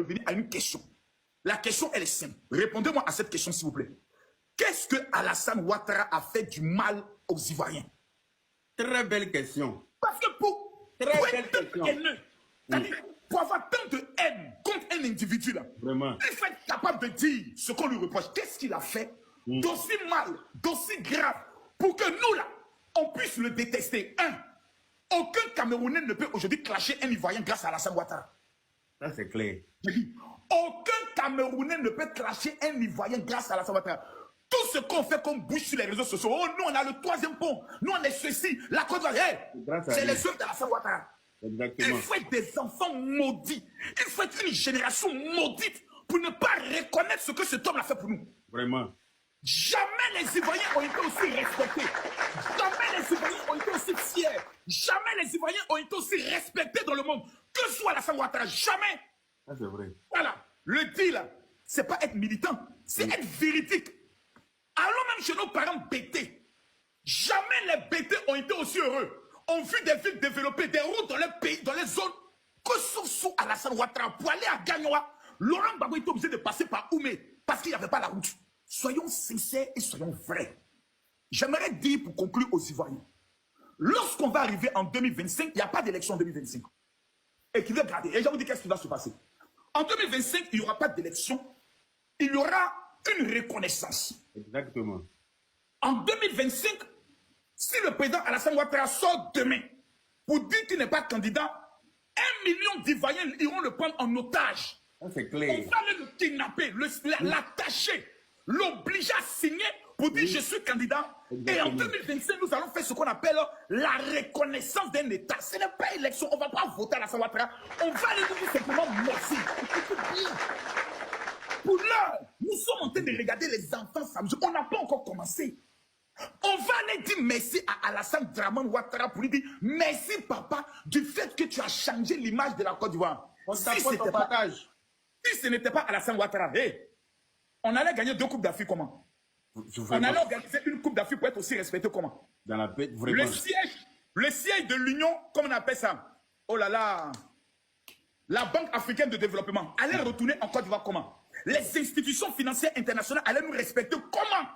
revenir à une question. La question, elle est simple. Répondez-moi à cette question, s'il vous plaît. Qu'est-ce que Alassane Ouattara a fait du mal aux Ivoiriens? Très belle question. Parce que pour être tant haineux, pour avoir tant de haine contre un individu, là, Vraiment. il faut être capable de dire ce qu'on lui reproche. Qu'est-ce qu'il a fait d'aussi mal, d'aussi grave, pour que nous, là, on puisse le détester? Aucun Camerounais ne peut aujourd'hui clasher un Ivoirien grâce à Alassane Ouattara. Ça, c'est clair. Aucun Camerounais ne peut clasher un Ivoirien grâce à Alassane Ouattara. Tout ce qu'on fait comme bouche sur les réseaux sociaux, oh, nous, on a le 3e pont, nous, on est ceci, la Côte d'Ivoire, c'est les œuvres d'Alassane Ouattara. Exactement. Il faut être des enfants maudits. Il faut être une génération maudite pour ne pas reconnaître ce que cet homme a fait pour nous. Vraiment. Jamais les Ivoiriens ont été aussi respectés. Jamais les Ivoiriens ont été aussi fiers. Jamais les Ivoiriens ont été aussi respectés dans le monde. Que soit Alassane Ouattara, jamais. Ça, c'est vrai. Voilà. Le dit là, c'est pas être militant, c'est être véridique. Allons même chez nos parents bêtés. Jamais les bêtés ont été aussi heureux. On vu des villes développées, des routes dans les pays, dans les zones, que sous Alassane Ouattara. Pour aller à Gagnoa, Laurent Gbagbo était obligé de passer par Oumé parce qu'il n'y avait pas la route. Soyons sincères et soyons vrais. J'aimerais dire pour conclure aux Ivoiriens, lorsqu'on va arriver en 2025, il n'y a pas d'élection en 2025. Et qui veut garder. Et je vous dis qu'est-ce qui va se passer. En 2025, il n'y aura pas d'élection. Il y aura une reconnaissance. Exactement. En 2025, si le président Alassane Ouattara sort demain pour dire qu'il n'est pas candidat, 1 million d'Ivoiriens iront le prendre en otage. Ça, c'est clair. On va le kidnapper, l'attacher, l'obliger à signer pour dire je suis candidat. Exactement. Et en 2025, nous allons faire ce qu'on appelle la reconnaissance d'un État. Ce n'est pas élection, on ne va pas voter à Alassane Ouattara. On va lui dire simplement merci. Pour l'heure, nous sommes en train de regarder les enfants s'amuser. On n'a pas encore commencé. On va aller dire merci à Alassane Dramane Ouattara pour lui dire merci papa du fait que tu as changé l'image de la Côte d'Ivoire. Si ce n'était pas Alassane Ouattara, on allait gagner 2 coupes d'Afrique comment? On allait organiser une coupe d'Afrique pour être aussi respecté comment? Dans la paix, vraiment. Le siège de l'Union, comme on appelle ça, oh là là, la Banque africaine de développement allait retourner en Côte d'Ivoire comment? Les institutions financières internationales allaient nous respecter comment?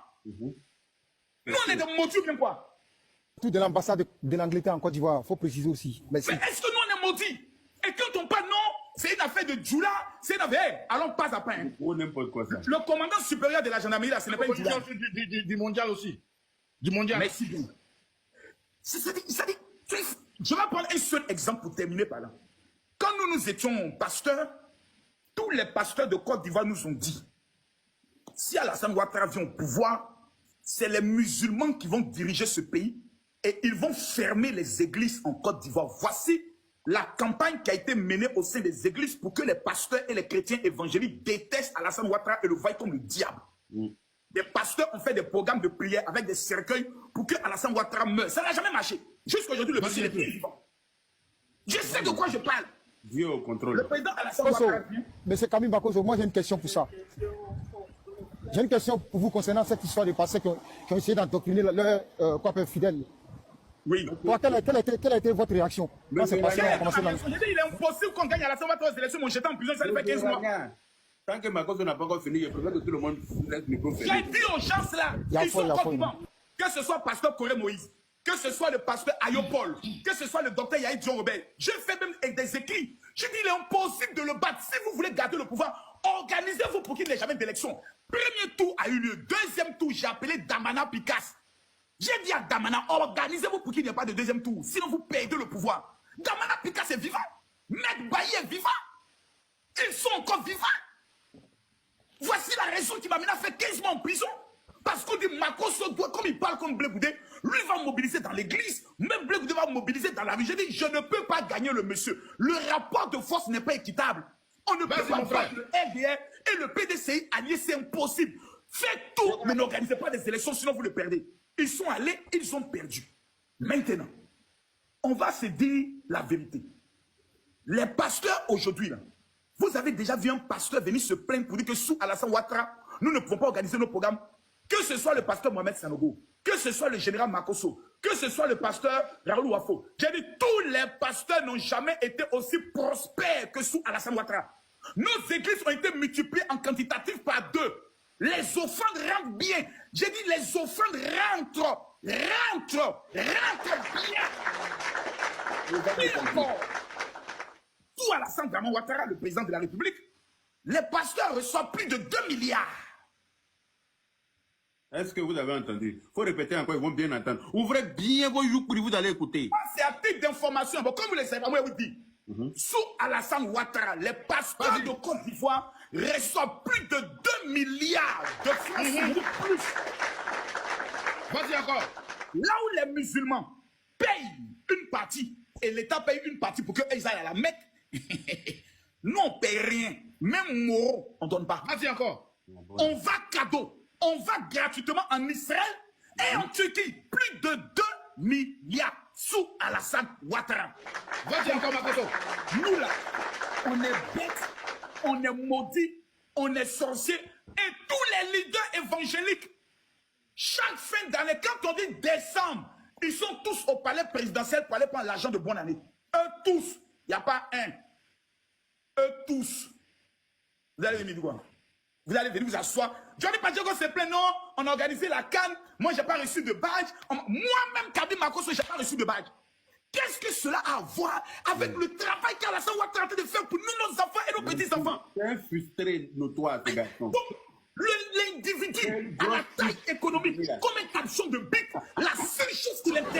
Nous, on est des maudits bien quoi? Tout de l'ambassade de l'Angleterre en Côte d'Ivoire, il faut préciser aussi. Merci. Mais est-ce que nous, on est maudits? Et quand on parle non, c'est une affaire de Djoula, c'est une affaire, allons pas à pas. Hein. Ou n'importe quoi ça. Le commandant supérieur de la gendarmerie, là, ce n'est pas une Djoula. Du mondial aussi. Du mondial. Merci bien. Je vais prendre un seul exemple pour terminer par là. Quand nous étions pasteurs, tous les pasteurs de Côte d'Ivoire nous ont dit, si Alassane Ouattara vient au pouvoir, c'est les musulmans qui vont diriger ce pays et ils vont fermer les églises en Côte d'Ivoire. Voici la campagne qui a été menée au sein des églises pour que les pasteurs et les chrétiens évangéliques détestent Alassane Ouattara et le voient comme le diable. Des pasteurs ont fait des programmes de prière avec des cercueils pour que Alassane Ouattara meure. Ça n'a jamais marché. Jusqu'à aujourd'hui, le monsieur est vivant. Je sais de quoi je parle. Dieu au contrôle. Le président Alassane Ouattara. Mais c'est Camille Bakoso, moi j'ai une question pour ça. J'ai une question pour vous concernant cette histoire des pasteurs qui ont essayé d'endoctriner leurs fidèles. Oui. Toi, quelle a été votre réaction quand ces pasteurs ont commencé dans... Il est impossible qu'on gagne Alassane Ouattara aux élections. Mon jeté en prison, ça lui fait 15 mois. Tant que Makoso n'a pas encore fini, je préfère que tout le monde laisse le micro fermé. J'ai dit aux gens là, ils sont complètement. Que ce soit pasteur Coré Moïse, que ce soit le pasteur Ayopol, que ce soit le docteur Yaïd John Robert, j'ai fait même des écrits. J'ai dit il est impossible de le battre. Si vous voulez garder le pouvoir, organisez-vous pour qu'il n'y ait jamais d'élection. Premier tour a eu lieu. Deuxième tour, j'ai appelé Damana Picasse. J'ai dit à Damana, organisez-vous pour qu'il n'y ait pas de deuxième tour. Sinon, vous perdez le pouvoir. Damana Picasse est vivant. Maître Bailly est vivant. Ils sont encore vivants. Voici la raison qui m'a mené à faire 15 mois en prison. Parce qu'on dit Makoso, comme il parle comme Blé Goudé, lui va mobiliser dans l'église, même Blé Goudé va mobiliser dans la rue. J'ai dit, je ne peux pas gagner le monsieur. Le rapport de force n'est pas équitable. On ne peut pas battre le RDR et le PDCI allié, c'est impossible. Faites tout, mais n'organisez pas des élections, sinon vous le perdez. Ils sont allés, ils ont perdu. Maintenant, on va se dire la vérité. Les pasteurs aujourd'hui, là, vous avez déjà vu un pasteur venir se plaindre pour dire que sous Alassane Ouattara, nous ne pouvons pas organiser nos programmes. Que ce soit le pasteur Mohamed Sanogo, que ce soit le général Makoso, que ce soit le pasteur Raoul Wafo. J'ai dit, tous les pasteurs n'ont jamais été aussi prospères que sous Alassane Ouattara. Nos églises ont été multipliées en quantitatif par 2. Les offrandes rentrent bien. J'ai dit les offrandes rentrent bien. Et encore, tout Alassane Dramane Ouattara, le président de la République, les pasteurs reçoivent plus de 2 milliards. Est-ce que vous avez entendu? Il faut répéter encore, ils vont bien entendre. Ouvrez bien vos yeux, vous allez écouter. C'est à titre d'information. Bon, comme vous le savez, moi, je vous dis, sous Alassane Ouattara, les pasteurs de Côte d'Ivoire reçoivent plus de 2 milliards de francs CFA plus. Vas-y encore. Là où les musulmans payent une partie, et l'État paye une partie pour qu'ils aillent à la Mecque, nous, on ne paye rien. Même moraux, on ne donne pas. Vas-y encore. On va cadeau. On va gratuitement en Israël et en Turquie. Plus de 2 milliards sous Alassane Ouattara. Vas-y encore, Makoto. Nous là, on est bêtes, on est maudits, on est sorciers. Et tous les leaders évangéliques, chaque fin d'année, quand on dit décembre, ils sont tous au palais présidentiel pour aller prendre l'argent de bonne année. Eux tous, il n'y a pas un. Eux tous. Vous allez venir quoi? Vous allez venir vous asseoir. Johnny Padjogo se plaint, non, on a organisé la CAN. Moi, je n'ai pas reçu de badge. Moi-même, Kabi Makosso, je n'ai pas reçu de badge. Qu'est-ce que cela a à voir avec le travail qu'Alassane Ouattara est en train de faire pour nous, nos enfants et nos petits-enfants? C'est un frustré notoire, ce garçon. L'individu à la taille économique, comme un capuchon de bic, la seule chose qui l'intéresse,